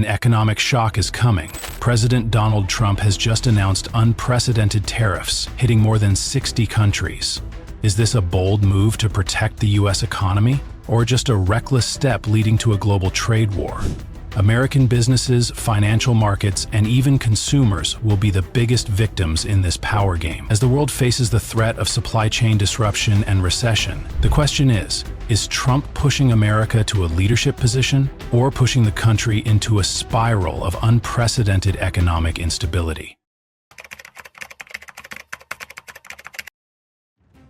An economic shock is coming. President Donald Trump has just announced unprecedented tariffs, hitting more than 60 countries. Is this a bold move to protect the U.S. economy, or just a reckless step leading to a global trade war? American businesses, financial markets, and even consumers will be the biggest victims in this power game. As the world faces the threat of supply chain disruption and recession, the question is Trump pushing America to a leadership position or pushing the country into a spiral of unprecedented economic instability?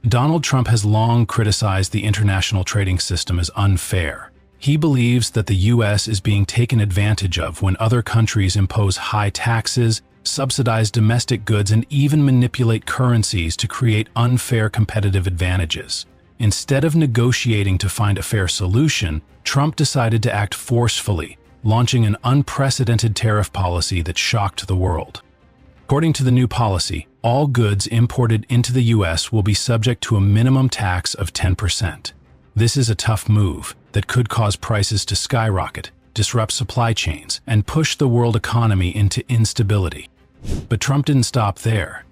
Donald Trump has long criticized the international trading system as unfair. He believes that the U.S. is being taken advantage of when other countries impose high taxes, subsidize domestic goods, and even manipulate currencies to create unfair competitive advantages. Instead of negotiating to find a fair solution, Trump decided to act forcefully, launching an unprecedented tariff policy that shocked the world. According to the new policy, all goods imported into the U.S. will be subject to a minimum tax of 10%. This is a tough move that could cause prices to skyrocket, disrupt supply chains, and push the world economy into instability. But Trump didn't stop there.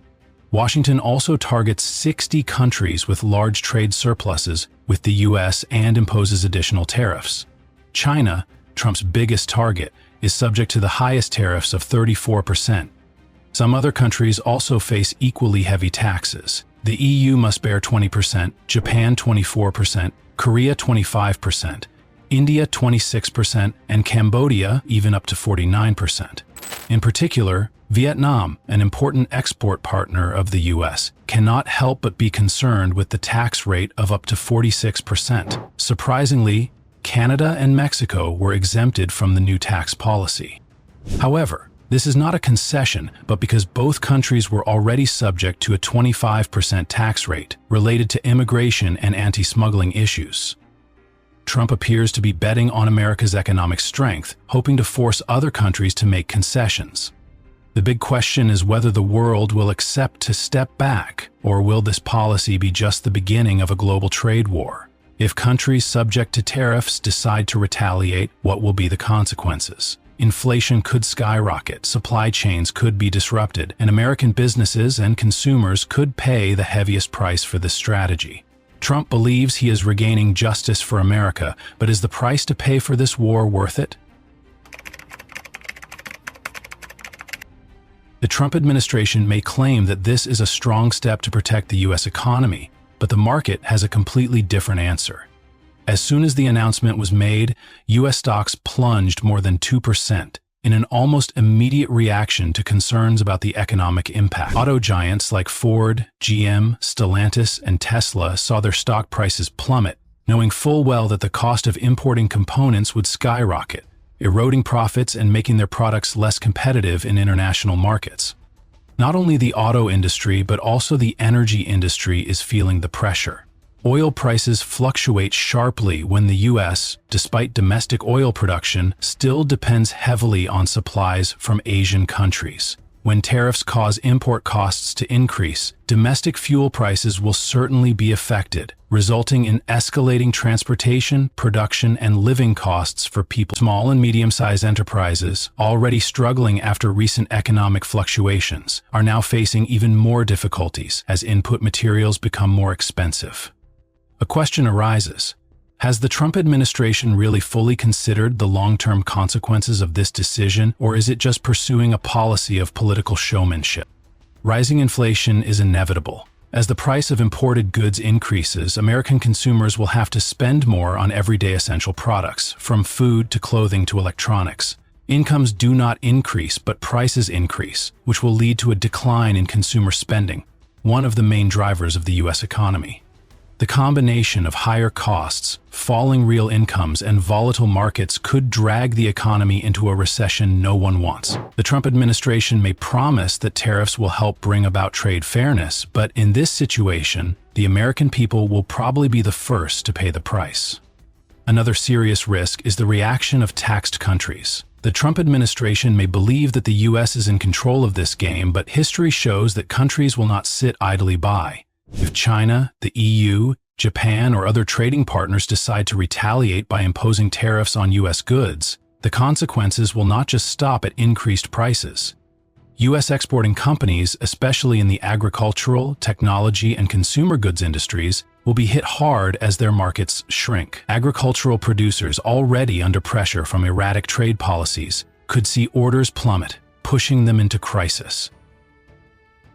Washington also targets 60 countries with large trade surpluses with the U.S. and imposes additional tariffs. China, Trump's biggest target, is subject to the highest tariffs of 34%. Some other countries also face equally heavy taxes. The EU must bear 20%, Japan 24%, Korea 25%, India 26%, and Cambodia even up to 49%. In particular, Vietnam, an important export partner of the U.S., cannot help but be concerned with the tax rate of up to 46%. Surprisingly, Canada and Mexico were exempted from the new tax policy. However, this is not a concession, but because both countries were already subject to a 25% tax rate related to immigration and anti-smuggling issues. Trump appears to be betting on America's economic strength, hoping to force other countries to make concessions. The big question is whether the world will accept to step back, or will this policy be just the beginning of a global trade war? If countries subject to tariffs decide to retaliate, what will be the consequences? Inflation could skyrocket, supply chains could be disrupted, and American businesses and consumers could pay the heaviest price for this strategy. Trump believes he is regaining justice for America, but is the price to pay for this war worth it? The Trump administration may claim that this is a strong step to protect the U.S. economy, but the market has a completely different answer. As soon as the announcement was made, U.S. stocks plunged more than 2% in an almost immediate reaction to concerns about the economic impact. Auto giants like Ford, GM, Stellantis, and Tesla saw their stock prices plummet, knowing full well that the cost of importing components would skyrocket, eroding profits and making their products less competitive in international markets. Not only the auto industry, but also the energy industry is feeling the pressure. Oil prices fluctuate sharply when the U.S., despite domestic oil production, still depends heavily on supplies from Asian countries. When tariffs cause import costs to increase, domestic fuel prices will certainly be affected, resulting in escalating transportation, production, and living costs for people. Small and medium-sized enterprises, already struggling after recent economic fluctuations, are now facing even more difficulties as input materials become more expensive. A question arises: has the Trump administration really fully considered the long-term consequences of this decision, or is it just pursuing a policy of political showmanship? Rising inflation is inevitable. As the price of imported goods increases, American consumers will have to spend more on everyday essential products, from food to clothing to electronics. Incomes do not increase, but prices increase, which will lead to a decline in consumer spending, one of the main drivers of the U.S. economy. The combination of higher costs, falling real incomes, and volatile markets could drag the economy into a recession no one wants. The Trump administration may promise that tariffs will help bring about trade fairness, but in this situation, the American people will probably be the first to pay the price. Another serious risk is the reaction of taxed countries. The Trump administration may believe that the U.S. is in control of this game, but history shows that countries will not sit idly by. If China, the EU, Japan, or other trading partners decide to retaliate by imposing tariffs on U.S. goods, The consequences will not just stop at increased prices. U.S. exporting companies, especially in the agricultural, technology, and consumer goods industries, will be hit hard as their markets shrink. Agricultural producers already under pressure from erratic trade policies could see orders plummet, pushing them into crisis.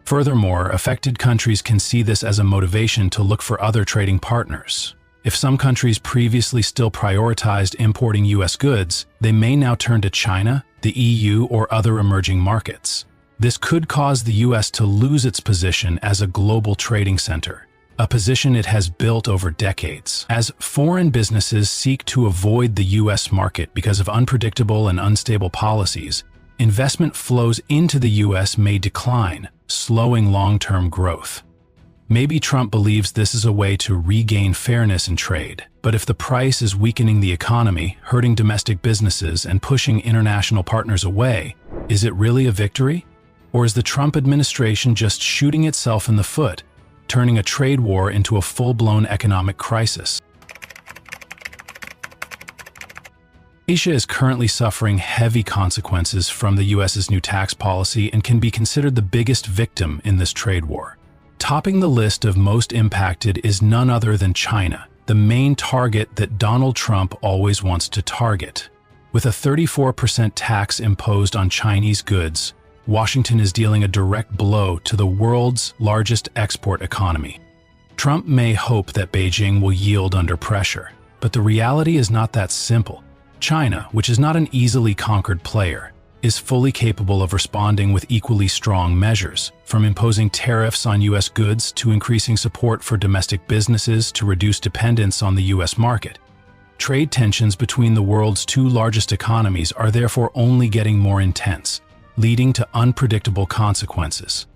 Furthermore, affected countries can see this as a motivation to look for other trading partners. If some countries previously still prioritized importing U.S. goods, they may now turn to China, the EU, or other emerging markets. This could cause the U.S. to lose its position as a global trading center, a position it has built over decades. As foreign businesses seek to avoid the U.S. market because of unpredictable and unstable policies, investment flows into the U.S. may decline, slowing long-term growth. Maybe Trump believes this is a way to regain fairness in trade, but if the price is weakening the economy, hurting domestic businesses, and pushing international partners away, is it really a victory? Or is the Trump administration just shooting itself in the foot, turning a trade war into a full-blown economic crisis? Asia is currently suffering heavy consequences from the U.S.'s new tax policy and can be considered the biggest victim in this trade war. Topping the list of most impacted is none other than China, the main target that Donald Trump always wants to target. With a 34% tax imposed on Chinese goods, Washington is dealing a direct blow to the world's largest export economy. Trump may hope that Beijing will yield under pressure, but the reality is not that simple. China, which is not an easily conquered player, is fully capable of responding with equally strong measures, from imposing tariffs on U.S. goods to increasing support for domestic businesses to reduce dependence on the U.S. market. Trade tensions between the world's two largest economies are therefore only getting more intense, leading to unpredictable consequences.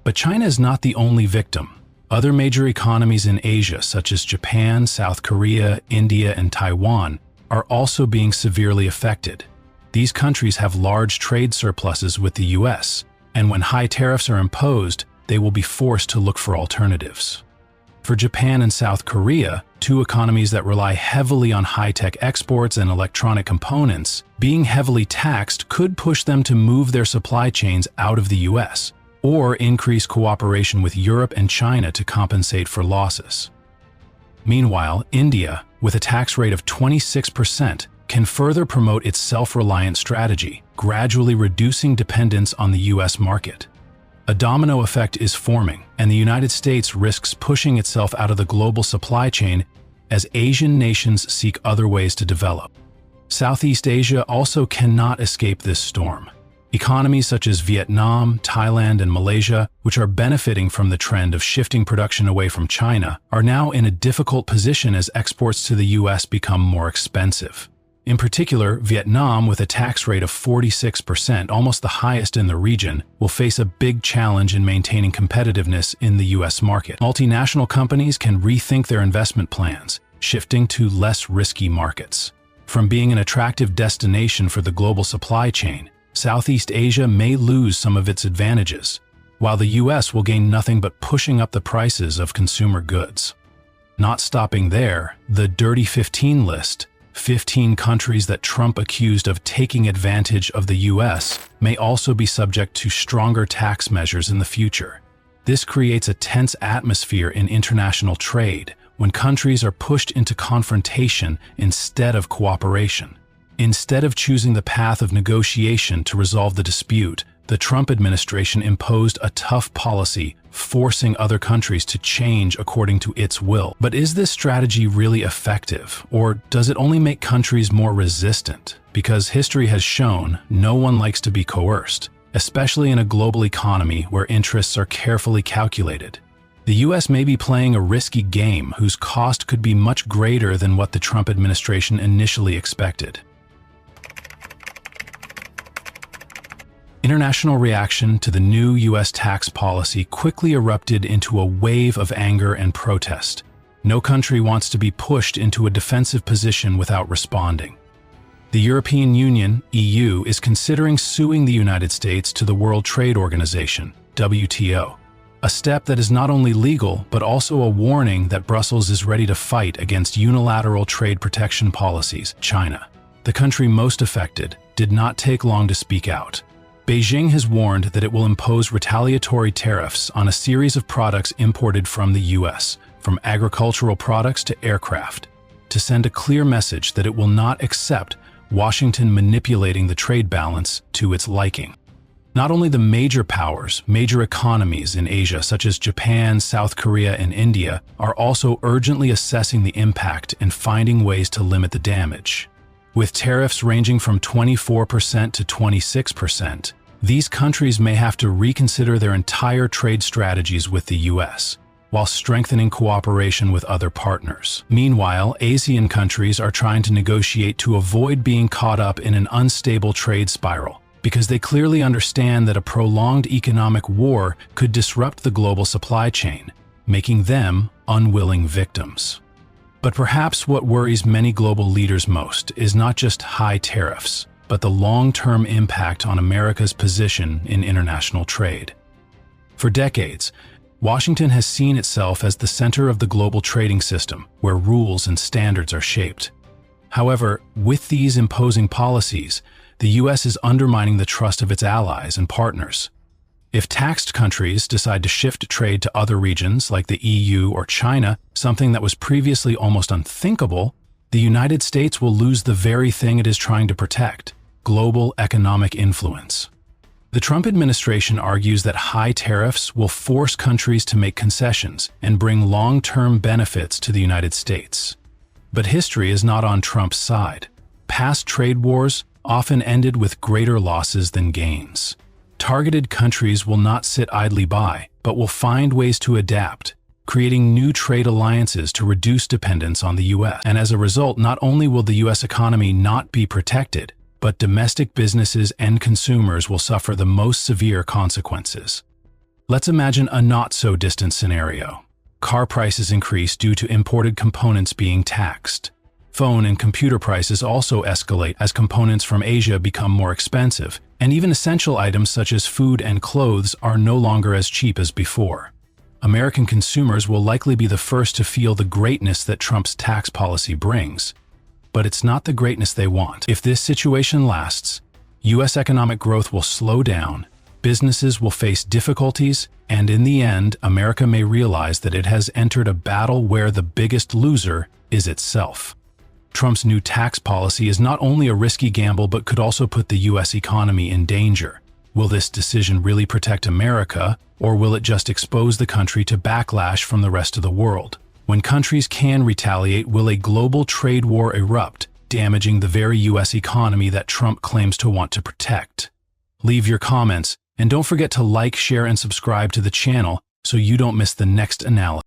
But China is not the only victim. Other major economies in Asia, such as Japan, South Korea, India, and Taiwan, are also being severely affected. These countries have large trade surpluses with the U.S., and when high tariffs are imposed, they will be forced to look for alternatives. For Japan and South Korea, two economies that rely heavily on high-tech exports and electronic components, being heavily taxed could push them to move their supply chains out of the U.S., or increase cooperation with Europe and China to compensate for losses. Meanwhile, India, with a tax rate of 26%, can further promote its self-reliant strategy, gradually reducing dependence on the U.S. market. A domino effect is forming, and the United States risks pushing itself out of the global supply chain as Asian nations seek other ways to develop. Southeast Asia also cannot escape this storm. Economies such as Vietnam, Thailand, and Malaysia, which are benefiting from the trend of shifting production away from China, are now in a difficult position as exports to the U.S. become more expensive. In particular, Vietnam, with a tax rate of 46%, almost the highest in the region, will face a big challenge in maintaining competitiveness in the U.S. market. Multinational companies can rethink their investment plans, shifting to less risky markets. From being an attractive destination for the global supply chain, Southeast Asia may lose some of its advantages, while the U.S. will gain nothing but pushing up the prices of consumer goods. Not stopping there, the Dirty 15 list, 15 countries that Trump accused of taking advantage of the U.S., may also be subject to stronger tax measures in the future. This creates a tense atmosphere in international trade when countries are pushed into confrontation instead of cooperation. Instead of choosing the path of negotiation to resolve the dispute, the Trump administration imposed a tough policy, forcing other countries to change according to its will. But is this strategy really effective, or does it only make countries more resistant? Because history has shown no one likes to be coerced, especially in a global economy where interests are carefully calculated. The U.S. may be playing a risky game whose cost could be much greater than what the Trump administration initially expected. International reaction to the new U.S. tax policy quickly erupted into a wave of anger and protest. No country wants to be pushed into a defensive position without responding. The European Union, EU, is considering suing the United States to the World Trade Organization, WTO, a step that is not only legal but also a warning that Brussels is ready to fight against unilateral trade protection policies, China. the country most affected, did not take long to speak out. Beijing has warned that it will impose retaliatory tariffs on a series of products imported from the US, from agricultural products to aircraft, to send a clear message that it will not accept Washington manipulating the trade balance to its liking. Not only the major powers, major economies in Asia such as Japan, South Korea, and India are also urgently assessing the impact and finding ways to limit the damage. With tariffs ranging from 24% to 26%, these countries may have to reconsider their entire trade strategies with the US, while strengthening cooperation with other partners. Meanwhile, ASEAN countries are trying to negotiate to avoid being caught up in an unstable trade spiral, because they clearly understand that a prolonged economic war could disrupt the global supply chain, making them unwilling victims. But perhaps what worries many global leaders most is not just high tariffs, but the long-term impact on America's position in international trade. For decades, Washington has seen itself as the center of the global trading system, where rules and standards are shaped. However, with these imposing policies, the US is undermining the trust of its allies and partners. If taxed countries decide to shift trade to other regions like the EU or China, something that was previously almost unthinkable, the United States will lose the very thing it is trying to protect: global economic influence. The Trump administration argues that high tariffs will force countries to make concessions and bring long-term benefits to the United States. But history is not on Trump's side. Past trade wars often ended with greater losses than gains. Targeted countries will not sit idly by, but will find ways to adapt, creating new trade alliances to reduce dependence on the US. And as a result, not only will the US economy not be protected, but domestic businesses and consumers will suffer the most severe consequences. Let's imagine a not-so-distant scenario. Car prices increase due to imported components being taxed. Phone and computer prices also escalate as components from Asia become more expensive, and even essential items such as food and clothes are no longer as cheap as before. American consumers will likely be the first to feel the greatness that Trump's tax policy brings. But it's not the greatness they want. If this situation lasts, US economic growth will slow down, businesses will face difficulties, and in the end, America may realize that it has entered a battle where the biggest loser is itself. Trump's new tax policy is not only a risky gamble but could also put the US economy in danger. Will this decision really protect America, or will it just expose the country to backlash from the rest of the world? When countries can retaliate, will a global trade war erupt, damaging the very US economy that Trump claims to want to protect? Leave your comments, and don't forget to like, share, and subscribe to the channel so you don't miss the next analysis.